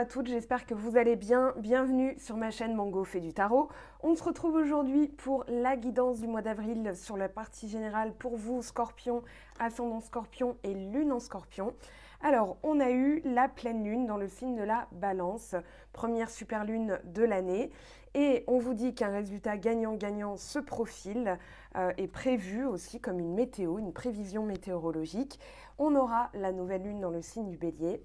toutes, j'espère que vous allez bien. Bienvenue sur ma chaîne Mango fait du tarot. On se retrouve aujourd'hui pour la guidance du mois d'avril sur la partie générale pour vous, Scorpion, ascendant Scorpion et lune en Scorpion. Alors, on a eu la pleine lune dans le signe de la Balance, première super lune de l'année. Et on vous dit qu'un résultat gagnant-gagnant se profile, est prévu aussi comme une météo, une prévision météorologique. On aura la nouvelle lune dans le signe du Bélier,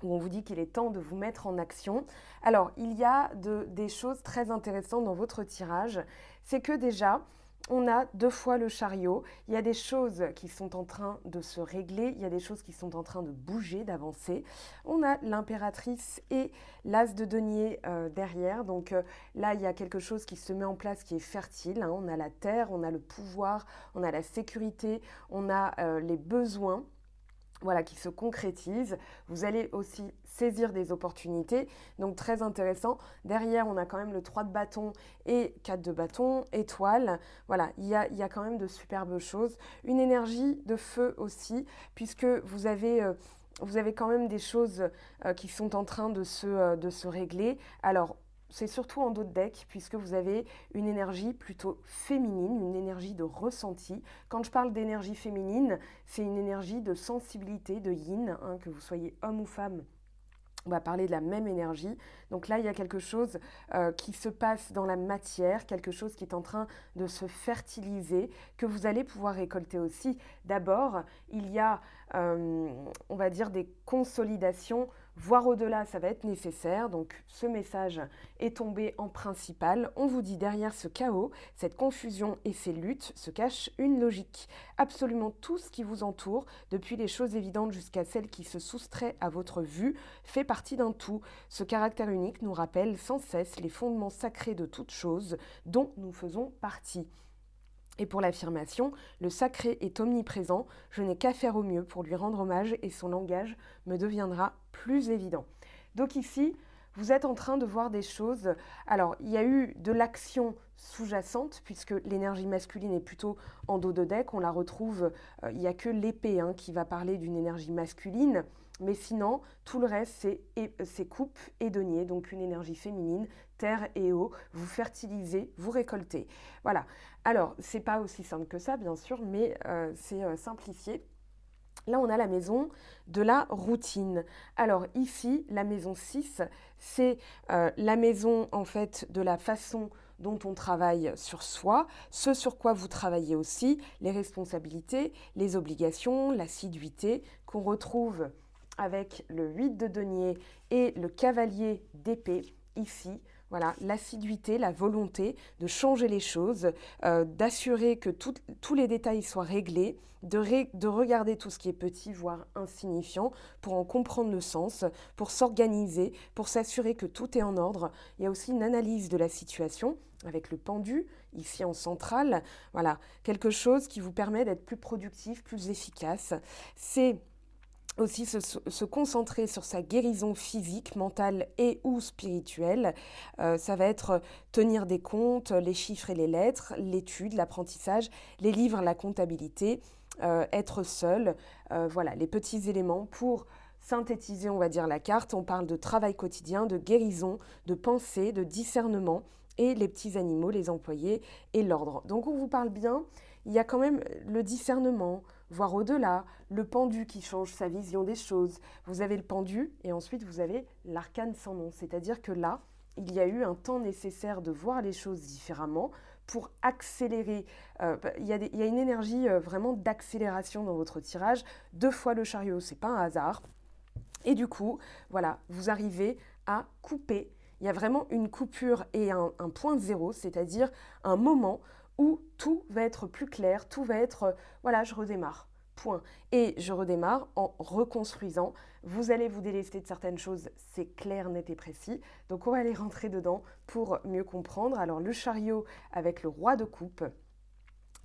où on vous dit qu'il est temps de vous mettre en action. Alors, il y a des choses très intéressantes dans votre tirage. C'est que déjà, on a 2 fois le chariot. Il y a des choses qui sont en train de se régler, il y a des choses qui sont en train de bouger, d'avancer. On a l'impératrice et l'as de denier derrière. Donc là, il y a quelque chose qui se met en place qui est fertile, hein. On a la terre, on a le pouvoir, on a la sécurité, on a les besoins. Voilà, qui se concrétise. Vous allez aussi saisir des opportunités, donc très intéressant. Derrière, on a quand même le 3 de bâton et 4 de bâton, étoile. Voilà, il y a quand même de superbes choses. Une énergie de feu aussi, puisque vous avez quand même des choses qui sont en train de se régler. Alors, c'est surtout en dos de deck, puisque vous avez une énergie plutôt féminine, une énergie de ressenti. Quand je parle d'énergie féminine, c'est une énergie de sensibilité, de yin, hein, que vous soyez homme ou femme. On va parler de la même énergie. Donc là, il y a quelque chose qui se passe dans la matière, quelque chose qui est en train de se fertiliser, que vous allez pouvoir récolter aussi. D'abord, il y a, on va dire, des consolidations, voire au-delà, ça va être nécessaire. Donc ce message est tombé en principal. On vous dit derrière ce chaos, cette confusion et ces luttes se cache une logique. Absolument tout ce qui vous entoure, depuis les choses évidentes jusqu'à celles qui se soustraient à votre vue, fait partie d'un tout. Ce caractère unique nous rappelle sans cesse les fondements sacrés de toute chose dont nous faisons partie. Et pour l'affirmation, le sacré est omniprésent, je n'ai qu'à faire au mieux pour lui rendre hommage et son langage me deviendra plus évident. Donc ici, vous êtes en train de voir des choses. Alors, il y a eu de l'action sous-jacente, puisque l'énergie masculine est plutôt en dos de deck. On la retrouve, il n'y a que l'épée qui va parler d'une énergie masculine. Mais sinon, tout le reste, c'est coupe et denier, donc une énergie féminine, terre et eau. Vous fertilisez, vous récoltez. Voilà. Alors, c'est pas aussi simple que ça, bien sûr, mais c'est simplifié. Là, on a la maison de la routine. Alors ici, la maison 6, c'est la maison en fait de la façon dont on travaille sur soi, ce sur quoi vous travaillez aussi, les responsabilités, les obligations, l'assiduité qu'on retrouve avec le 8 de denier et le cavalier d'épée ici. Voilà, l'assiduité, la volonté de changer les choses, d'assurer que tous les détails soient réglés, de regarder tout ce qui est petit, voire insignifiant, pour en comprendre le sens, pour s'organiser, pour s'assurer que tout est en ordre. Il y a aussi une analyse de la situation avec le pendu, ici en centrale. Voilà, quelque chose qui vous permet d'être plus productif, plus efficace. C'est aussi se concentrer sur sa guérison physique, mentale et ou spirituelle. Ça va être tenir des comptes, les chiffres et les lettres, l'étude, l'apprentissage, les livres, la comptabilité, être seul. Voilà, les petits éléments pour synthétiser, on va dire, la carte. On parle de travail quotidien, de guérison, de pensée, de discernement et les petits animaux, les employés et l'ordre. Donc on vous parle bien, il y a quand même le discernement, voire au-delà, le pendu qui change sa vision des choses. Vous avez le pendu et ensuite vous avez l'arcane sans nom, c'est-à-dire que là, il y a eu un temps nécessaire de voir les choses différemment pour accélérer. Il y a une énergie vraiment d'accélération dans votre tirage. 2 fois le chariot, c'est pas un hasard. Et du coup, voilà, vous arrivez à couper. Il y a vraiment une coupure et un point zéro, c'est-à-dire un moment où tout va être plus clair, tout va être, voilà, je redémarre, point. Et je redémarre en reconstruisant. Vous allez vous délester de certaines choses, c'est clair, net et précis. Donc on va aller rentrer dedans pour mieux comprendre. Alors le chariot avec le roi de coupe.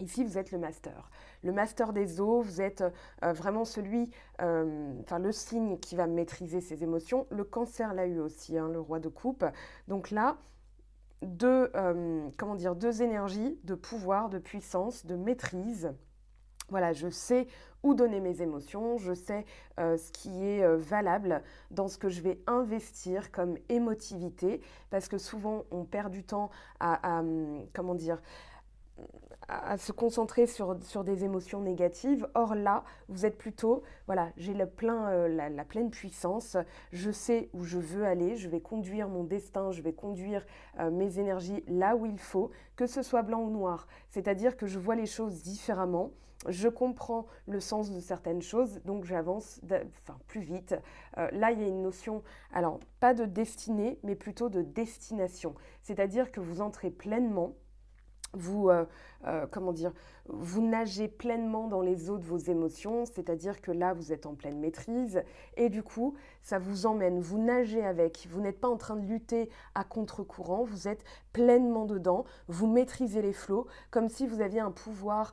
Ici, vous êtes le master des eaux, vous êtes vraiment celui, le signe qui va maîtriser ses émotions. Le cancer l'a eu aussi, le roi de coupe. Donc là, deux énergies de pouvoir, de puissance, de maîtrise, Voilà, je sais où donner mes émotions, je sais ce qui est valable dans ce que je vais investir comme émotivité, parce que souvent on perd du temps comment dire, à se concentrer sur des émotions négatives. Or là, vous êtes plutôt, voilà, j'ai la pleine puissance, je sais où je veux aller, je vais conduire mon destin, je vais conduire mes énergies là où il faut, que ce soit blanc ou noir. C'est-à-dire que je vois les choses différemment. Je comprends le sens de certaines choses, donc j'avance plus vite. Là, il y a une notion, alors pas de destinée, mais plutôt de destination. C'est-à-dire que vous entrez pleinement vous, comment dire, vous nagez pleinement dans les eaux de vos émotions, c'est-à-dire que là, vous êtes en pleine maîtrise et du coup, ça vous emmène, vous nagez avec, vous n'êtes pas en train de lutter à contre-courant, vous êtes pleinement dedans, vous maîtrisez les flots, comme si vous aviez un pouvoir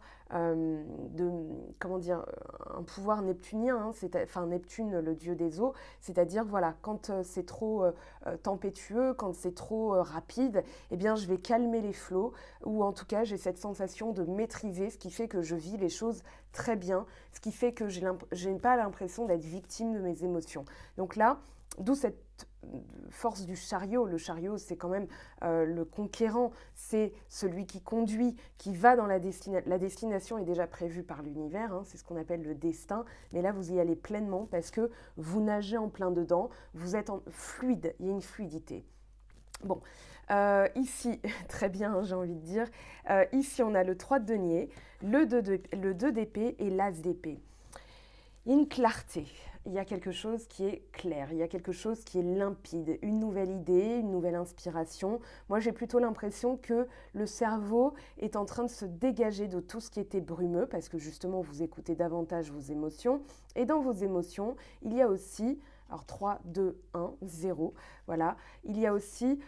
comment dire, un pouvoir neptunien, hein, enfin Neptune, le dieu des eaux, c'est-à-dire, voilà, quand c'est trop tempétueux, quand c'est trop rapide, eh bien, je vais calmer les flots, ou en tout cas j'ai cette sensation de maîtriser, ce qui fait que je vis les choses très bien, ce qui fait que je n'ai pas l'impression d'être victime de mes émotions. Donc là, d'où cette force du chariot. Le chariot, c'est quand même le conquérant, c'est celui qui conduit, qui va dans la destination. La destination est déjà prévue par l'univers, hein, c'est ce qu'on appelle le destin, mais là vous y allez pleinement parce que vous nagez en plein dedans, vous êtes fluide, il y a une fluidité. Bon, ici, très bien, hein, j'ai envie de dire, ici on a le 3 de denier, le 2 d'épée et l'as d'épée. Il y a une clarté, il y a quelque chose qui est clair, il y a quelque chose qui est limpide, une nouvelle idée, une nouvelle inspiration. Moi, j'ai plutôt l'impression que le cerveau est en train de se dégager de tout ce qui était brumeux, parce que justement, vous écoutez davantage vos émotions. Et dans vos émotions, il y a aussi... Alors 3, 2, 1, 0, voilà. Il y a aussi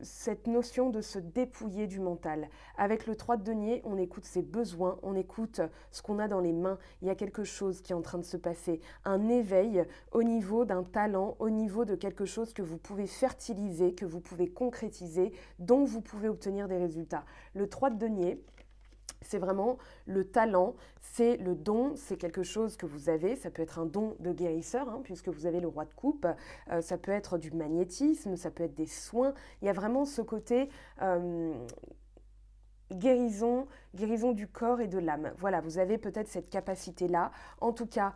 cette notion de se dépouiller du mental. Avec le 3 de denier, on écoute ses besoins, on écoute ce qu'on a dans les mains. Il y a quelque chose qui est en train de se passer, un éveil au niveau d'un talent, au niveau de quelque chose que vous pouvez fertiliser, que vous pouvez concrétiser, dont vous pouvez obtenir des résultats. Le 3 de denier, c'est vraiment le talent, c'est le don, c'est quelque chose que vous avez, ça peut être un don de guérisseur, hein, puisque vous avez le roi de coupe, ça peut être du magnétisme, ça peut être des soins, il y a vraiment ce côté guérison du corps et de l'âme. Voilà, vous avez peut-être cette capacité-là, en tout cas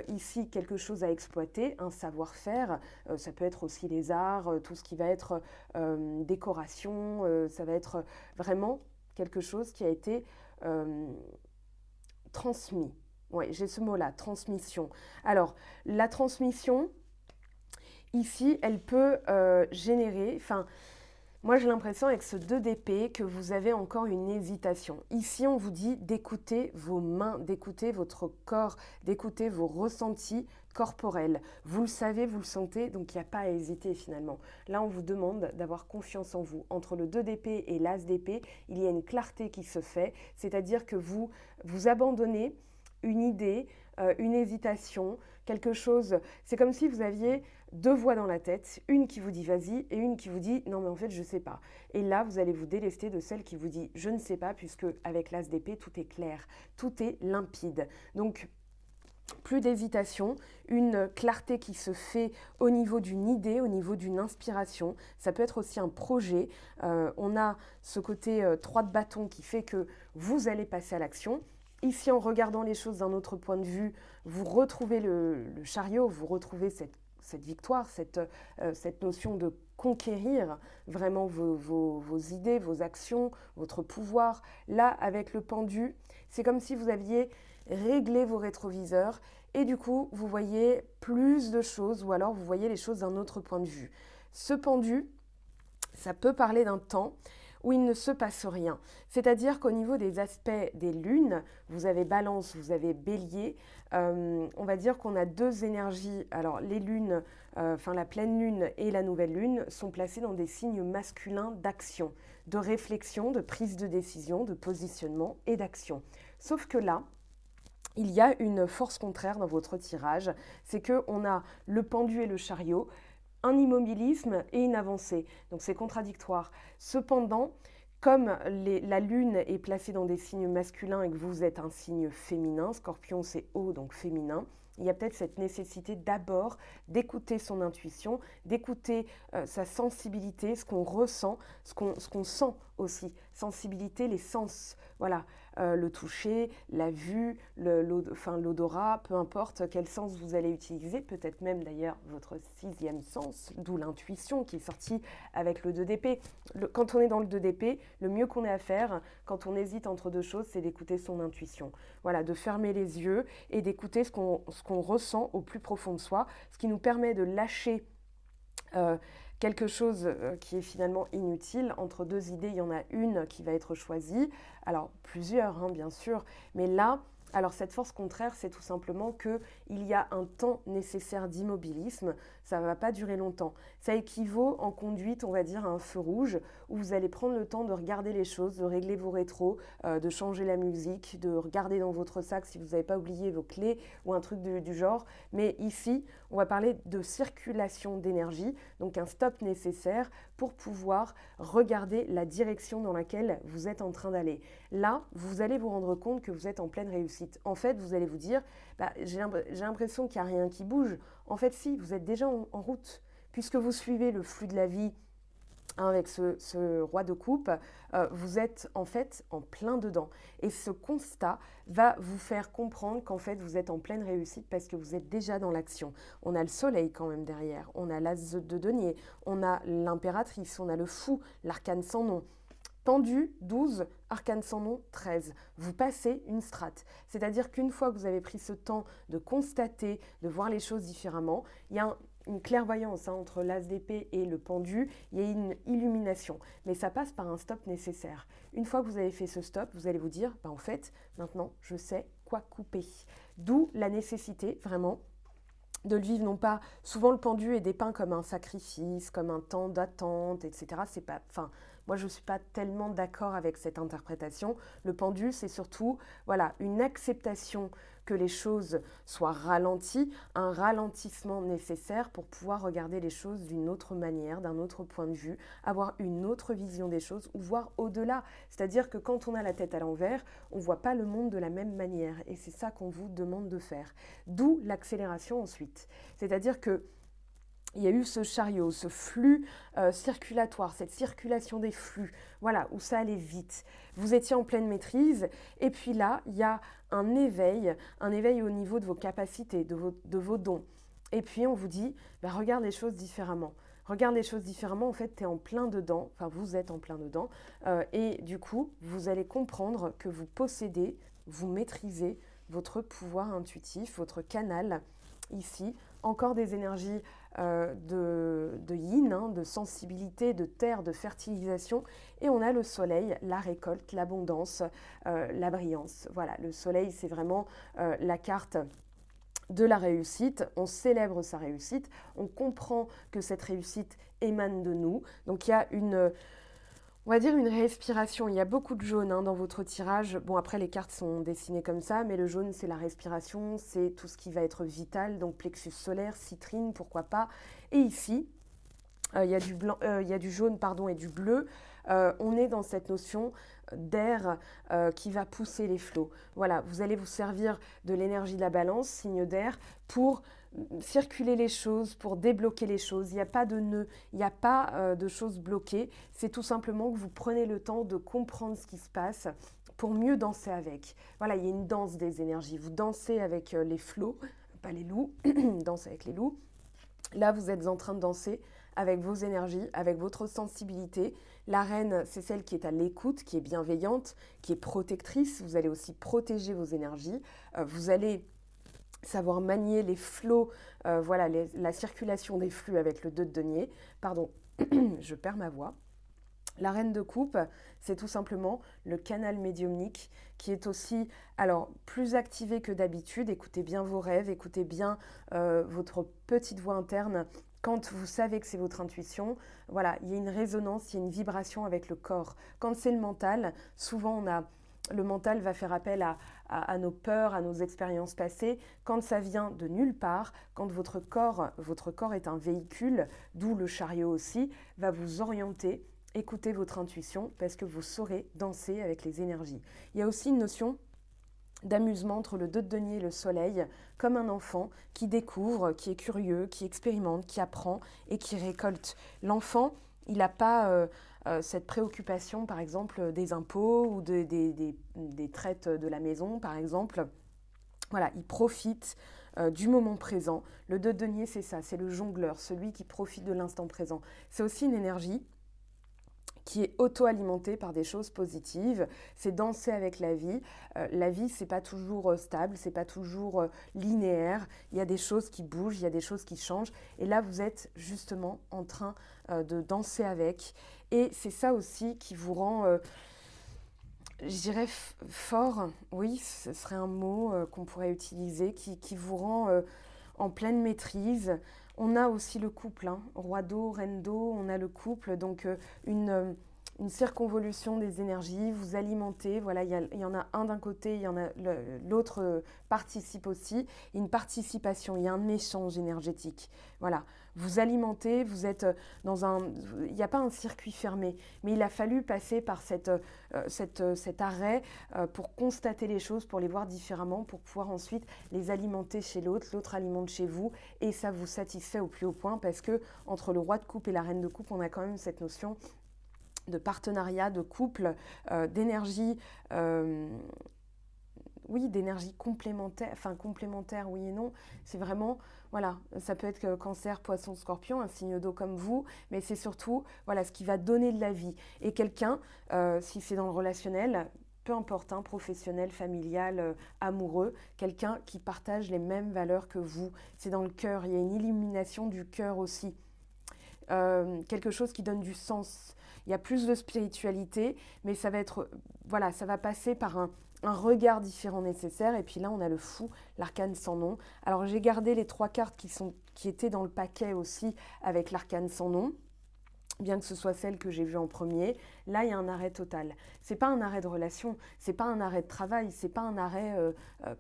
ici quelque chose à exploiter, un savoir-faire, ça peut être aussi les arts, tout ce qui va être décoration, ça va être vraiment quelque chose qui a été transmis. Oui, j'ai ce mot-là, transmission. Alors, la transmission, ici, elle peut générer... Enfin, moi, j'ai l'impression avec ce 2 d'épée que vous avez encore une hésitation. Ici, on vous dit d'écouter vos mains, d'écouter votre corps, d'écouter vos ressentis corporels. Vous le savez, vous le sentez, donc il n'y a pas à hésiter finalement. Là, on vous demande d'avoir confiance en vous. Entre le 2 d'épée et l'as d'épée, il y a une clarté qui se fait, c'est-à-dire que vous abandonnez une idée, une hésitation, quelque chose. C'est comme si vous aviez 2 voix dans la tête, une qui vous dit vas-y et une qui vous dit non mais en fait je sais pas. Et là vous allez vous délester de celle qui vous dit je ne sais pas, puisque avec l'as d'épée tout est clair, tout est limpide. Donc plus d'hésitation, une clarté qui se fait au niveau d'une idée, au niveau d'une inspiration. Ça peut être aussi un projet. On a ce côté 3 de bâton qui fait que vous allez passer à l'action. Ici, en regardant les choses d'un autre point de vue, vous retrouvez le chariot, vous retrouvez cette victoire, cette notion de conquérir vraiment vos idées, vos actions, votre pouvoir. Là, avec le pendu, c'est comme si vous aviez réglé vos rétroviseurs et du coup, vous voyez plus de choses ou alors vous voyez les choses d'un autre point de vue. Ce pendu, ça peut parler d'un temps où il ne se passe rien. C'est-à-dire qu'au niveau des aspects des lunes, vous avez Balance, vous avez Bélier, on va dire qu'on a 2 énergies. Alors les lunes, la pleine lune et la nouvelle lune sont placées dans des signes masculins d'action, de réflexion, de prise de décision, de positionnement et d'action. Sauf que là, il y a une force contraire dans votre tirage, c'est qu'on a le pendu et le chariot, un immobilisme et une avancée. Donc c'est contradictoire. Cependant, Comme la lune est placée dans des signes masculins et que vous êtes un signe féminin, Scorpion c'est haut donc féminin, il y a peut-être cette nécessité d'abord d'écouter son intuition, d'écouter sa sensibilité, ce qu'on ressent, ce qu'on sent aussi. Sensibilité, les sens, voilà, le toucher, la vue, l'odorat, peu importe quel sens vous allez utiliser, peut-être même d'ailleurs votre sixième sens, d'où l'intuition qui est sortie avec le 2 d'épée. Quand on est dans le 2 d'épée, le mieux qu'on ait à faire, quand on hésite entre deux choses, c'est d'écouter son intuition. Voilà, de fermer les yeux et d'écouter ce qu'on ressent au plus profond de soi, ce qui nous permet de lâcher quelque chose qui est finalement inutile. Entre deux idées, il y en a une qui va être choisie. Alors, plusieurs, hein, bien sûr. Mais là, alors cette force contraire, c'est tout simplement qu'il y a un temps nécessaire d'immobilisme. Ça ne va pas durer longtemps. Ça équivaut en conduite, on va dire, à un feu rouge où vous allez prendre le temps de regarder les choses, de régler vos rétros, de changer la musique, de regarder dans votre sac si vous n'avez pas oublié vos clés ou un truc du genre. Mais ici, on va parler de circulation d'énergie, donc un stop nécessaire pour pouvoir regarder la direction dans laquelle vous êtes en train d'aller. Là, vous allez vous rendre compte que vous êtes en pleine réussite. En fait, vous allez vous dire, j'ai l'impression qu'il n'y a rien qui bouge. En fait, si, vous êtes déjà en route, puisque vous suivez le flux de la vie, avec ce roi de coupe, vous êtes en fait en plein dedans. Et ce constat va vous faire comprendre qu'en fait vous êtes en pleine réussite parce que vous êtes déjà dans l'action. On a le soleil quand même derrière, on a l'as de denier, on a l'impératrice, on a le fou, l'arcane sans nom. Pendu, 12, arcane sans nom, 13. Vous passez une strate. C'est-à-dire qu'une fois que vous avez pris ce temps de constater, de voir les choses différemment, il y a une clairvoyance entre l'as d'épée et le pendu, il y a une illumination. Mais ça passe par un stop nécessaire. Une fois que vous avez fait ce stop, vous allez vous dire, en fait, maintenant, je sais quoi couper. D'où la nécessité, vraiment, de le vivre, non pas, souvent le pendu est dépeint comme un sacrifice, comme un temps d'attente, etc. C'est pas, moi je ne suis pas tellement d'accord avec cette interprétation. Le pendu, c'est surtout voilà, une acceptation que les choses soient ralenties, un ralentissement nécessaire pour pouvoir regarder les choses d'une autre manière, d'un autre point de vue, avoir une autre vision des choses ou voir au-delà. C'est-à-dire que quand on a la tête à l'envers, on ne voit pas le monde de la même manière et c'est ça qu'on vous demande de faire. D'où l'accélération ensuite. C'est-à-dire que il y a eu ce chariot, ce flux circulatoire, cette circulation des flux, voilà, où ça allait vite. Vous étiez en pleine maîtrise, et puis là, il y a un éveil au niveau de vos capacités, de vos dons. Et puis on vous dit, regarde les choses différemment. Regarde les choses différemment, en fait, tu es en plein dedans, enfin vous êtes en plein dedans, et du coup, vous allez comprendre que vous possédez, vous maîtrisez votre pouvoir intuitif, votre canal, ici, encore des énergies de yin, hein, de sensibilité, de terre, de fertilisation. Et on a le soleil, la récolte, l'abondance, la brillance. Voilà, le soleil, c'est vraiment la carte de la réussite. On célèbre sa réussite. On comprend que cette réussite émane de nous. Donc il y a on va dire une respiration. Il y a beaucoup de jaune dans votre tirage. Bon, après, les cartes sont dessinées comme ça, mais le jaune, c'est la respiration, c'est tout ce qui va être vital. Donc, plexus solaire, citrine, pourquoi pas. Et ici, il y a du blanc, il y a du jaune, pardon, et du bleu. On est dans cette notion d'air qui va pousser les flots. Voilà, vous allez vous servir de l'énergie de la balance, signe d'air, pour circuler les choses, pour débloquer les choses. Il n'y a pas de nœud, il n'y a pas de choses bloquées. C'est tout simplement que vous prenez le temps de comprendre ce qui se passe pour mieux danser avec. Voilà, il y a une danse des énergies. Vous dansez avec les flots, pas les loups, dansez avec les loups. Là, vous êtes en train de danser avec vos énergies, avec votre sensibilité. La reine, c'est celle qui est à l'écoute, qui est bienveillante, qui est protectrice. Vous allez aussi protéger vos énergies. Vous allez savoir manier les flots, voilà, la circulation des flux avec le 2 de denier. Pardon, je perds ma voix. La reine de coupe, c'est tout simplement le canal médiumnique qui est aussi plus activé que d'habitude. Écoutez bien vos rêves, écoutez bien votre petite voix interne. Quand vous savez que c'est votre intuition, voilà, il y a une résonance, il y a une vibration avec le corps. Quand c'est le mental, souvent le mental va faire appel à nos peurs, à nos expériences passées. Quand ça vient de nulle part, quand votre corps est un véhicule, d'où le chariot aussi, va vous orienter écoutez votre intuition parce que vous saurez danser avec les énergies. Il y a aussi une notion d'amusement entre le 2 de denier et le soleil, comme un enfant qui découvre, qui est curieux, qui expérimente, qui apprend et qui récolte. L'enfant, il n'a pas cette préoccupation, par exemple, des impôts ou des traites de la maison, par exemple. Voilà, il profite du moment présent. Le 2 de denier, c'est ça, c'est le jongleur, celui qui profite de l'instant présent. C'est aussi une énergie qui est auto-alimentée par des choses positives, c'est danser avec la vie. La vie, c'est pas toujours stable, c'est pas toujours linéaire. Il y a des choses qui bougent, il y a des choses qui changent. Et là, vous êtes justement en train de danser avec. Et c'est ça aussi qui vous rend, je dirais, fort. Oui, ce serait un mot qu'on pourrait utiliser, qui vous rend en pleine maîtrise. On a aussi le couple, hein, roi d'eau, reine d'eau, on a le couple, donc une circonvolution des énergies, vous alimentez, voilà, il y en a un d'un côté, il y en a l'autre participe aussi, une participation, il y a un échange énergétique, voilà, vous alimentez, vous êtes dans un, il n'y a pas un circuit fermé, mais il a fallu passer par cet arrêt pour constater les choses, pour les voir différemment, pour pouvoir ensuite les alimenter chez l'autre, l'autre alimente chez vous, et ça vous satisfait au plus haut point, parce que entre le roi de coupe et la reine de coupe, on a quand même cette notion de partenariat, de couple, d'énergie, oui, d'énergie complémentaire, enfin complémentaire, oui et non. C'est vraiment, voilà, ça peut être cancer, poisson, scorpion, un signe d'eau comme vous, mais c'est surtout, voilà, ce qui va donner de la vie. Et quelqu'un, si c'est dans le relationnel, peu importe, hein, professionnel, familial, amoureux, quelqu'un qui partage les mêmes valeurs que vous. C'est dans le cœur, il y a une illumination du cœur aussi. Quelque chose qui donne du sens. Il y a plus de spiritualité, mais ça va être, voilà, ça va passer par un regard différent nécessaire. Et puis là, on a le fou, l'arcane sans nom. Alors, j'ai gardé les 3 cartes qui étaient dans le paquet aussi avec l'arcane sans nom, bien que ce soit celle que j'ai vue en premier. Là, il y a un arrêt total. C'est pas un arrêt de relation, c'est pas un arrêt de travail, c'est pas un arrêt,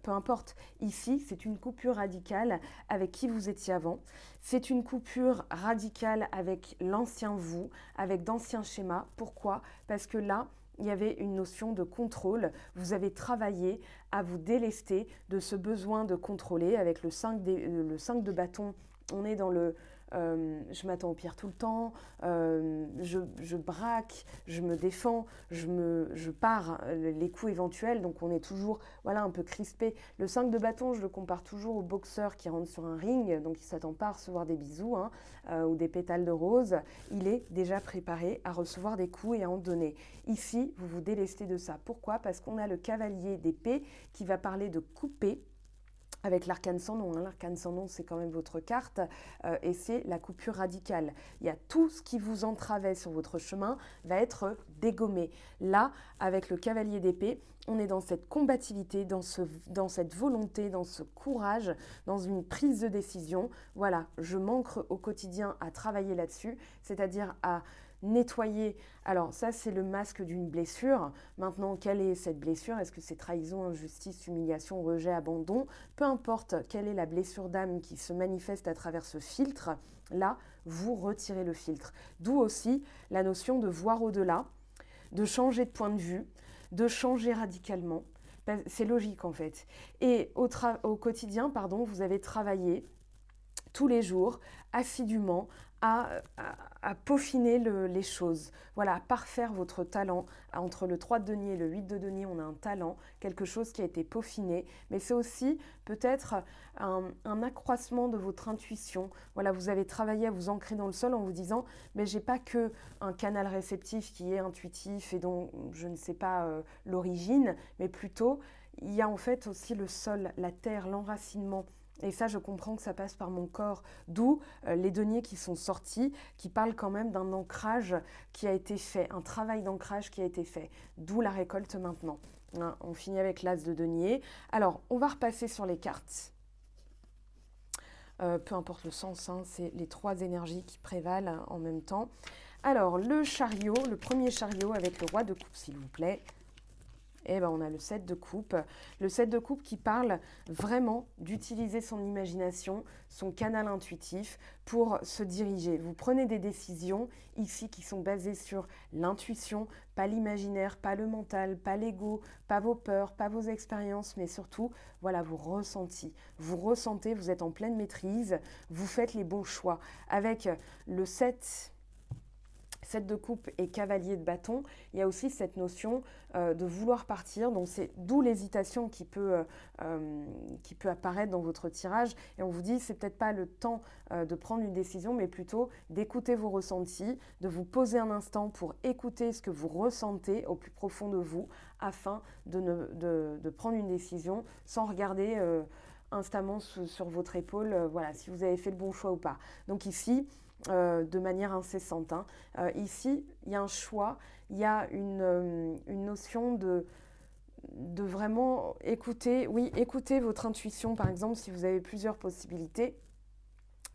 peu importe. Ici, c'est une coupure radicale avec qui vous étiez avant. C'est une coupure radicale avec l'ancien vous, avec d'anciens schémas. Pourquoi ? Parce que là, il y avait une notion de contrôle. Vous avez travaillé à vous délester de ce besoin de contrôler. Avec le 5 de bâton, on est dans le je m'attends au pire tout le temps, je braque, je me défends, je pars les coups éventuels, donc on est toujours, voilà, un peu crispé. Le 5 de bâton, je le compare toujours au boxeur qui rentre sur un ring, donc il ne s'attend pas à recevoir des bisous, hein, ou des pétales de rose. Il est déjà préparé à recevoir des coups et à en donner. Ici, vous vous délestez de ça. Pourquoi ? Parce qu'on a le cavalier d'épée qui va parler de couper, avec l'arcane sans nom. Hein. L'arcane sans nom, c'est quand même votre carte, et c'est la coupure radicale. Il y a tout ce qui vous entravait sur votre chemin va être dégommé. Là, avec le cavalier d'épée, on est dans cette combativité, dans cette volonté, dans ce courage, dans une prise de décision. Voilà, je manque au quotidien à travailler là-dessus, c'est-à-dire à nettoyer. Alors ça, c'est le masque d'une blessure. Maintenant, quelle est cette blessure ? Est-ce que c'est trahison, injustice, humiliation, rejet, abandon ? Peu importe quelle est la blessure d'âme qui se manifeste à travers ce filtre, là, vous retirez le filtre. D'où aussi la notion de voir au-delà, de changer de point de vue, de changer radicalement. C'est logique en fait. Et au quotidien, vous avez travaillé tous les jours, assidûment, à peaufiner les choses, voilà, à parfaire votre talent. Entre le 3 de denier et le 8 de denier, on a un talent, quelque chose qui a été peaufiné, mais c'est aussi peut-être un accroissement de votre intuition. Voilà, vous avez travaillé à vous ancrer dans le sol en vous disant « mais j'ai pas que un canal réceptif qui est intuitif et dont je ne sais pas l'origine, mais plutôt il y a en fait aussi le sol, la terre, l'enracinement ». Et ça, je comprends que ça passe par mon corps, d'où les deniers qui sont sortis, qui parlent quand même d'un ancrage qui a été fait, un travail d'ancrage qui a été fait, d'où la récolte maintenant. Hein, on finit avec l'as de denier. Alors, on va repasser sur les cartes. Peu importe le sens, hein, c'est les 3 énergies qui prévalent en même temps. Alors, le chariot, le premier chariot avec le roi de coupe, s'il vous plaît. Et ben, on a le 7 de coupe. Le 7 de coupe qui parle vraiment d'utiliser son imagination, son canal intuitif pour se diriger. Vous prenez des décisions ici qui sont basées sur l'intuition, pas l'imaginaire, pas le mental, pas l'ego, pas vos peurs, pas vos expériences, mais surtout, voilà, vos ressentis. Vous ressentez, vous êtes en pleine maîtrise, vous faites les bons choix. Avec le 7 de coupe et cavalier de bâton, il y a aussi cette notion de vouloir partir, donc c'est d'où l'hésitation qui peut apparaître dans votre tirage, et on vous dit c'est peut-être pas le temps de prendre une décision, mais plutôt d'écouter vos ressentis, de vous poser un instant pour écouter ce que vous ressentez au plus profond de vous, afin de prendre une décision sans regarder instamment sur votre épaule, voilà, si vous avez fait le bon choix ou pas. Donc ici, de manière incessante. Ici, il y a un choix, il y a une notion de vraiment écouter, oui, écouter votre intuition. Par exemple, si vous avez plusieurs possibilités,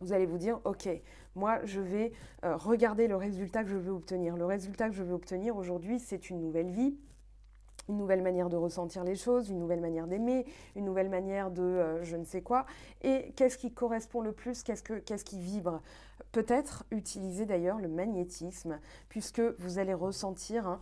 vous allez vous dire, ok, moi je vais regarder le résultat que je veux obtenir. Le résultat que je veux obtenir aujourd'hui, c'est une nouvelle vie, une nouvelle manière de ressentir les choses, une nouvelle manière d'aimer, une nouvelle manière de je ne sais quoi. Et qu'est-ce qui correspond le plus, qu'est-ce qui vibre? Peut-être utiliser d'ailleurs le magnétisme, puisque vous allez ressentir,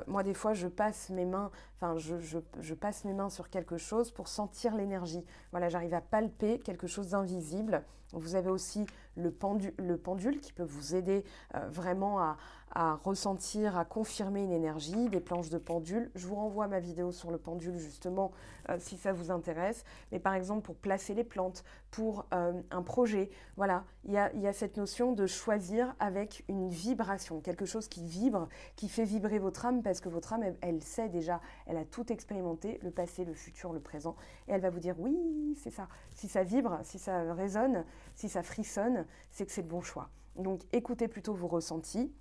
moi des fois je passe mes mains, je passe mes mains sur quelque chose pour sentir l'énergie. Voilà, j'arrive à palper quelque chose d'invisible. Vous avez aussi le pendule qui peut vous aider vraiment à ressentir, à confirmer une énergie, des planches de pendule. Je vous renvoie à ma vidéo sur le pendule justement si ça vous intéresse. Mais par exemple pour placer les plantes, pour un projet, voilà, il y a cette notion de choisir avec une vibration, quelque chose qui vibre, qui fait vibrer votre âme, parce que votre âme, elle sait déjà, elle a tout expérimenté, le passé, le futur, le présent, et elle va vous dire oui, c'est ça. Si ça vibre, si ça résonne, si ça frissonne, c'est que c'est le bon choix. Donc écoutez plutôt vos ressentis.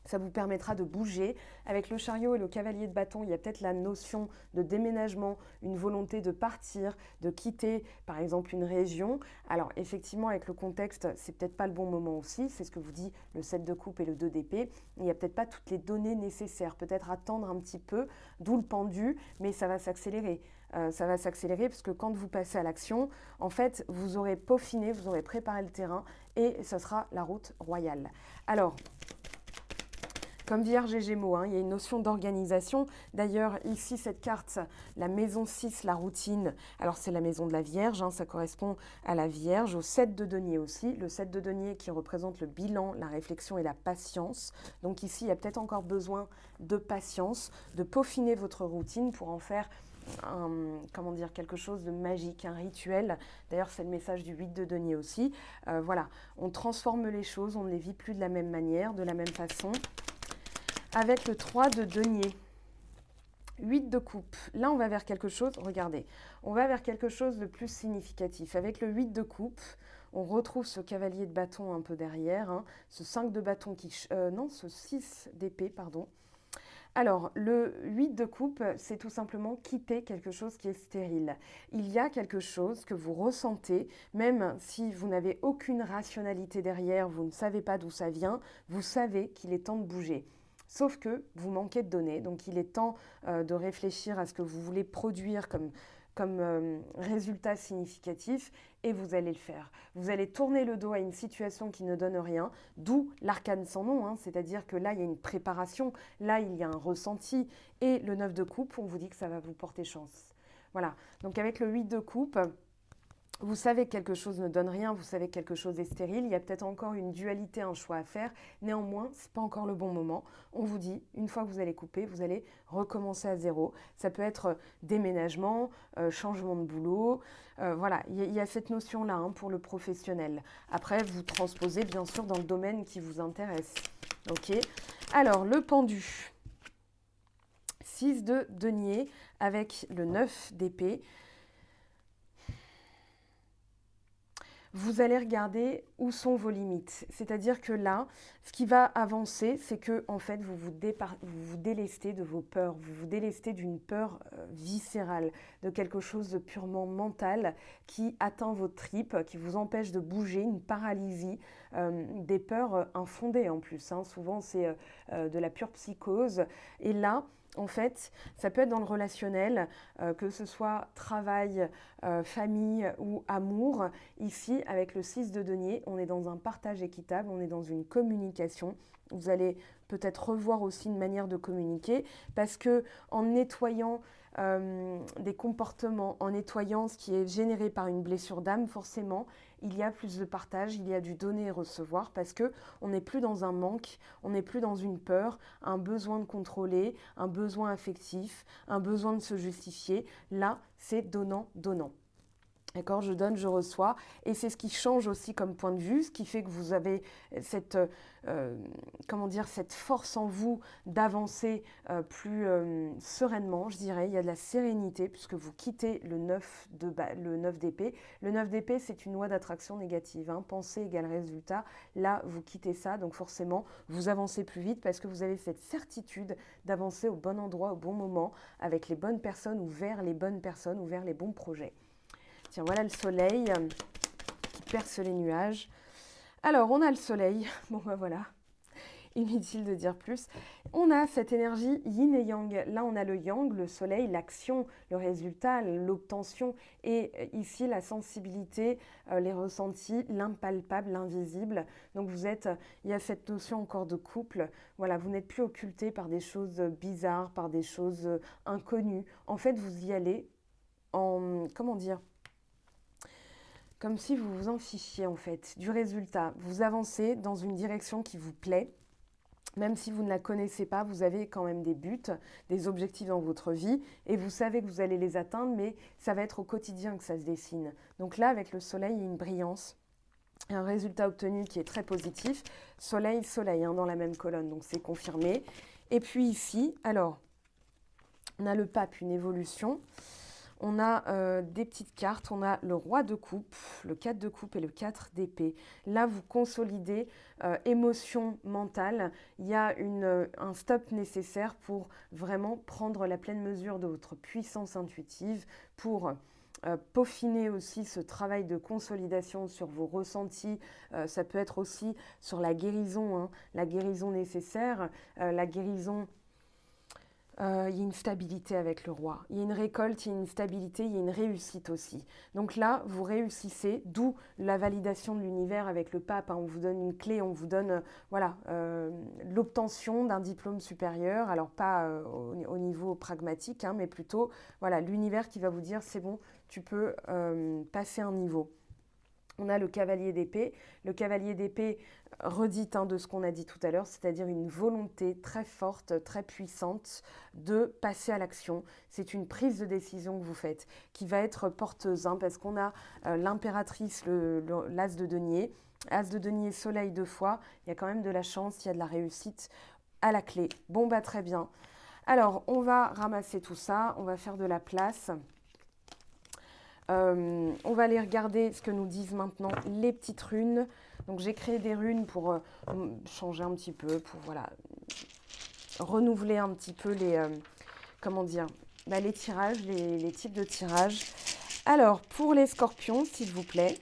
Ça vous permettra de bouger. Avec le chariot et le cavalier de bâton, il y a peut-être la notion de déménagement, une volonté de partir, de quitter par exemple une région. Alors effectivement, avec le contexte, c'est peut-être pas le bon moment aussi, c'est ce que vous dit le 7 de coupe et le 2 d'épée. Il n'y a peut-être pas toutes les données nécessaires, peut-être attendre un petit peu, d'où le pendu, mais ça va s'accélérer. Ça va s'accélérer parce que quand vous passez à l'action, en fait, vous aurez peaufiné, vous aurez préparé le terrain et ce sera la route royale. Alors, comme Vierge et Gémeaux, il y a une notion d'organisation. D'ailleurs, ici, cette carte, la maison 6, la routine, alors c'est la maison de la Vierge, ça correspond à la Vierge, au 7 de denier aussi. Le 7 de denier qui représente le bilan, la réflexion et la patience. Donc ici, il y a peut-être encore besoin de patience, de peaufiner votre routine pour en faire quelque chose de magique, un rituel. D'ailleurs, c'est le message du 8 de denier aussi. Voilà, on transforme les choses, on ne les vit plus de la même manière, de la même façon. Avec le 3 de denier, 8 de coupe, là on va vers quelque chose, regardez, on va vers quelque chose de plus significatif. Avec le 8 de coupe, on retrouve ce cavalier de bâton un peu derrière, ce 5 de bâton ce 6 d'épée, pardon. Alors, le 8 de coupe, c'est tout simplement quitter quelque chose qui est stérile. Il y a quelque chose que vous ressentez, même si vous n'avez aucune rationalité derrière, vous ne savez pas d'où ça vient, vous savez qu'il est temps de bouger. Sauf que vous manquez de données, donc il est temps de réfléchir à ce que vous voulez produire comme résultat significatif, et vous allez le faire. Vous allez tourner le dos à une situation qui ne donne rien, d'où l'arcane sans nom, c'est-à-dire que là, il y a une préparation, là, il y a un ressenti, et le 9 de coupe, on vous dit que ça va vous porter chance. Voilà, donc avec le 8 de coupe, vous savez que quelque chose ne donne rien, vous savez que quelque chose est stérile, il y a peut-être encore une dualité, un choix à faire. Néanmoins, ce n'est pas encore le bon moment. On vous dit, une fois que vous allez couper, vous allez recommencer à zéro. Ça peut être déménagement, changement de boulot. Voilà, il y a cette notion-là pour le professionnel. Après, vous transposez bien sûr dans le domaine qui vous intéresse. Ok. Alors, le pendu. 6 de denier avec le 9 d'épée. Vous allez regarder où sont vos limites. C'est-à-dire que là, ce qui va avancer, c'est que en fait, vous vous délestez de vos peurs, vous vous délestez d'une peur viscérale, de quelque chose de purement mental qui atteint vos tripes, qui vous empêche de bouger, une paralysie, des peurs infondées en plus. Souvent, c'est de la pure psychose. Et là, En fait, ça peut être dans le relationnel, que ce soit travail, famille ou amour. Ici, avec le 6 de denier, on est dans un partage équitable, on est dans une communication. Vous allez peut-être revoir aussi une manière de communiquer parce que en nettoyant des comportements, en nettoyant ce qui est généré par une blessure d'âme, forcément, il y a plus de partage, il y a du donner et recevoir parce que on n'est plus dans un manque, on n'est plus dans une peur, un besoin de contrôler, un besoin affectif, un besoin de se justifier. Là, c'est donnant-donnant. D'accord, je donne, je reçois. Et c'est ce qui change aussi comme point de vue, ce qui fait que vous avez cette, cette force en vous d'avancer plus sereinement, je dirais. Il y a de la sérénité puisque vous quittez le 9 d'épée. Le 9 d'épée, c'est une loi d'attraction négative. Hein. Pensée égale résultat. Là, vous quittez ça. Donc forcément, vous avancez plus vite parce que vous avez cette certitude d'avancer au bon endroit, au bon moment, avec les bonnes personnes ou vers les bonnes personnes ou vers les bons projets. Tiens, voilà le soleil qui perce les nuages. Alors, on a le soleil. Bon, ben voilà. Inutile de dire plus. On a cette énergie yin et yang. Là, on a le yang, le soleil, l'action, le résultat, l'obtention. Et ici, la sensibilité, les ressentis, l'impalpable, l'invisible. Donc, il y a cette notion encore de couple. Voilà, vous n'êtes plus occulté par des choses bizarres, par des choses inconnues. En fait, vous y allez en, comme si vous vous en fichiez en fait du résultat. Vous avancez dans une direction qui vous plaît. Même si vous ne la connaissez pas, vous avez quand même des buts, des objectifs dans votre vie et vous savez que vous allez les atteindre, mais ça va être au quotidien que ça se dessine. Donc là, avec le soleil, il y a une brillance, un résultat obtenu qui est très positif. Soleil, soleil, hein, dans la même colonne, donc c'est confirmé. Et puis ici, alors, on a le pape, une évolution. On a des petites cartes, on a le roi de coupe, le 4 de coupe et le 4 d'épée. Là, vous consolidez émotion mentale. Il y a un stop nécessaire pour vraiment prendre la pleine mesure de votre puissance intuitive, pour peaufiner aussi ce travail de consolidation sur vos ressentis. Ça peut être aussi sur la guérison nécessaire, la guérison. Il y a une stabilité avec le roi. Il y a une récolte, il y a une stabilité, il y a une réussite aussi. Donc là, vous réussissez, d'où la validation de l'univers avec le pape. Hein. On vous donne une clé, on vous donne l'obtention d'un diplôme supérieur. Alors pas au niveau pragmatique, hein, mais plutôt l'univers qui va vous dire c'est bon, tu peux passer un niveau. On a le cavalier d'épée. Le cavalier d'épée redit de ce qu'on a dit tout à l'heure, c'est-à-dire une volonté très forte, très puissante de passer à l'action. C'est une prise de décision que vous faites qui va être porteuse parce qu'on a l'impératrice, l'as de denier. As de denier, soleil 2 fois. Il y a quand même de la chance, il y a de la réussite à la clé. Bon, très bien. Alors, on va ramasser tout ça, on va faire de la place. On va aller regarder ce que nous disent maintenant les petites runes. Donc j'ai créé des runes pour changer un petit peu, pour renouveler un petit peu les tirages, les types de tirages. Alors pour les scorpions, s'il vous plaît.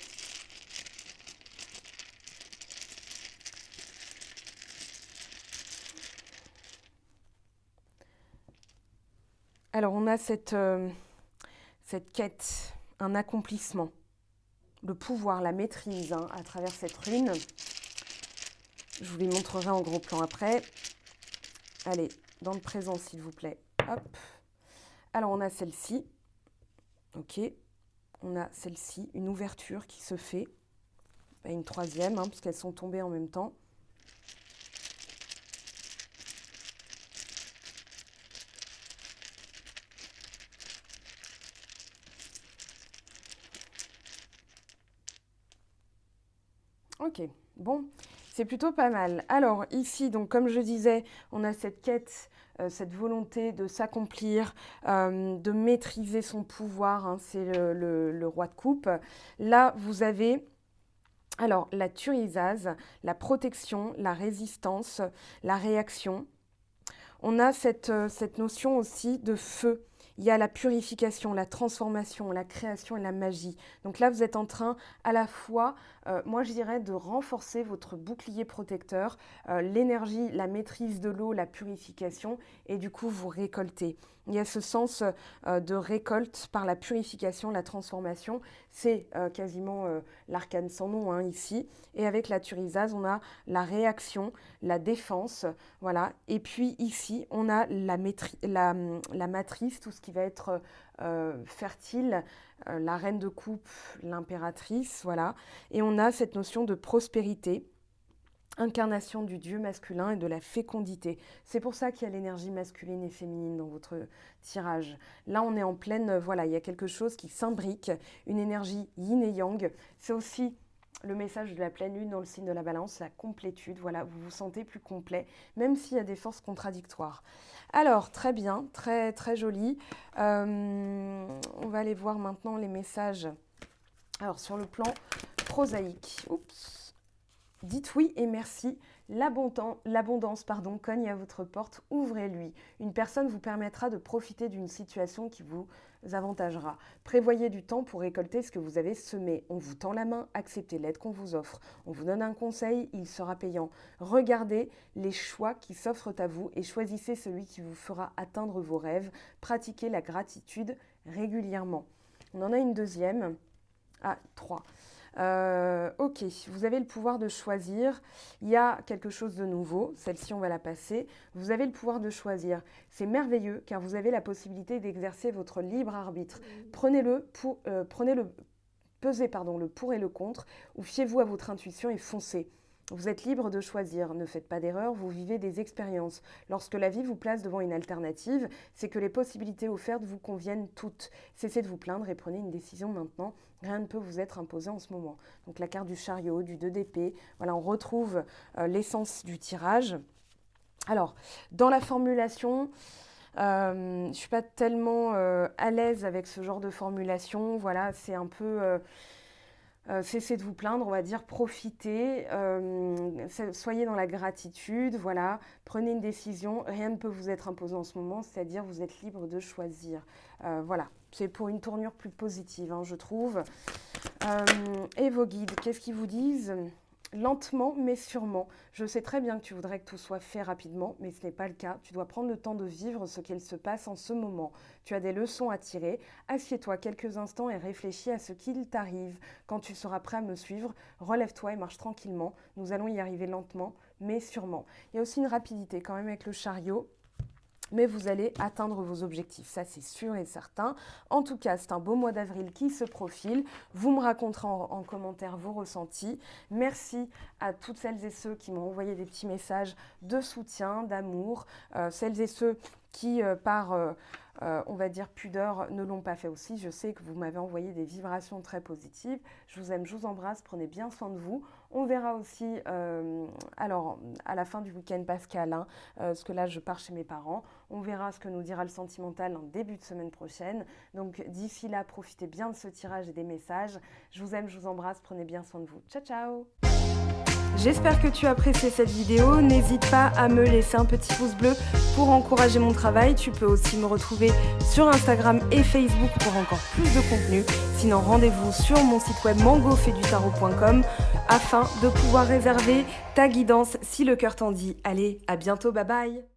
Alors on a cette quête, un accomplissement, le pouvoir, la maîtrise à travers cette rune. Je vous les montrerai en gros plan après. Allez, dans le présent s'il vous plaît. Hop. Alors on a celle-ci. Ok. On a celle-ci, une ouverture qui se fait. Une troisième, parce qu'elles sont tombées en même temps. Ok, bon, c'est plutôt pas mal. Alors ici, donc comme je disais, on a cette quête, cette volonté de s'accomplir, de maîtriser son pouvoir, c'est le roi de coupe. Là, vous avez alors la thurisase, la protection, la résistance, la réaction. On a cette notion aussi de feu. il y a la purification, la transformation, la création et la magie. Donc là, vous êtes en train à la fois, moi je dirais, de renforcer votre bouclier protecteur, l'énergie, la maîtrise de l'eau, la purification, et du coup, vous récoltez. Il y a ce sens de récolte par la purification, la transformation. C'est quasiment l'arcane sans nom hein, ici. Et avec la Thurisaz, on a la réaction, la défense. Voilà. Et puis ici, on a la matrice, tout ce qui va être fertile, la reine de coupe, l'impératrice. Voilà. Et on a cette notion de prospérité. Incarnation du dieu masculin et de la fécondité. C'est pour ça qu'il y a l'énergie masculine et féminine dans votre tirage. Là, on est en pleine, voilà, il y a quelque chose qui s'imbrique, une énergie yin et yang. C'est aussi le message de la pleine lune dans le signe de la balance, la complétude. Voilà, vous vous sentez plus complet, même s'il y a des forces contradictoires. Alors, très bien, très, très joli. On va aller voir maintenant les messages. Alors, sur le plan prosaïque. Oups. Dites oui et merci. L'abondance cogne à votre porte. Ouvrez-lui. Une personne vous permettra de profiter d'une situation qui vous avantagera. Prévoyez du temps pour récolter ce que vous avez semé. On vous tend la main, acceptez l'aide qu'on vous offre. On vous donne un conseil, il sera payant. Regardez les choix qui s'offrent à vous et choisissez celui qui vous fera atteindre vos rêves. Pratiquez la gratitude régulièrement. On en a une deuxième. Ah, 3. Ok, vous avez le pouvoir de choisir. Il y a quelque chose de nouveau. Celle-ci, on va la passer. Vous avez le pouvoir de choisir. C'est merveilleux car vous avez la possibilité d'exercer votre libre arbitre. Pesez le pour et le contre ou fiez-vous à votre intuition et foncez. Vous êtes libre de choisir, ne faites pas d'erreur, vous vivez des expériences. Lorsque la vie vous place devant une alternative, c'est que les possibilités offertes vous conviennent toutes. Cessez de vous plaindre et prenez une décision maintenant. Rien ne peut vous être imposé en ce moment. Donc la carte du chariot, du 2 d'épée, voilà, on retrouve l'essence du tirage. Alors, dans la formulation, je ne suis pas tellement à l'aise avec ce genre de formulation. Voilà, c'est un peu... cessez de vous plaindre, on va dire, profitez, soyez dans la gratitude, voilà, prenez une décision, rien ne peut vous être imposé en ce moment, c'est-à-dire vous êtes libre de choisir. Voilà, c'est pour une tournure plus positive, hein, je trouve. Et vos guides, qu'est-ce qu'ils vous disent ? Lentement mais sûrement. Je sais très bien que tu voudrais que tout soit fait rapidement, mais ce n'est pas le cas. Tu dois prendre le temps de vivre ce qu'il se passe en ce moment. Tu as des leçons à tirer. Assieds-toi quelques instants et réfléchis à ce qu'il t'arrive. Quand tu seras prêt à me suivre, relève-toi et marche tranquillement. Nous allons y arriver lentement mais sûrement. Il y a aussi une rapidité quand même avec le chariot. Mais vous allez atteindre vos objectifs, ça c'est sûr et certain. En tout cas, c'est un beau mois d'avril qui se profile. Vous me raconterez en commentaire vos ressentis. Merci à toutes celles et ceux qui m'ont envoyé des petits messages de soutien, d'amour. Celles et ceux qui, on va dire, pudeur, ne l'ont pas fait aussi. Je sais que vous m'avez envoyé des vibrations très positives. Je vous aime, je vous embrasse, prenez bien soin de vous. On verra aussi, alors, à la fin du week-end pascal, hein, parce que là, je pars chez mes parents. On verra ce que nous dira le sentimental en début de semaine prochaine. Donc, d'ici là, profitez bien de ce tirage et des messages. Je vous aime, je vous embrasse, prenez bien soin de vous. Ciao, ciao! J'espère que tu as apprécié cette vidéo. N'hésite pas à me laisser un petit pouce bleu pour encourager mon travail. Tu peux aussi me retrouver sur Instagram et Facebook pour encore plus de contenu. Sinon, rendez-vous sur mon site web mangofaidutarot.com afin de pouvoir réserver ta guidance si le cœur t'en dit. Allez, à bientôt, bye bye!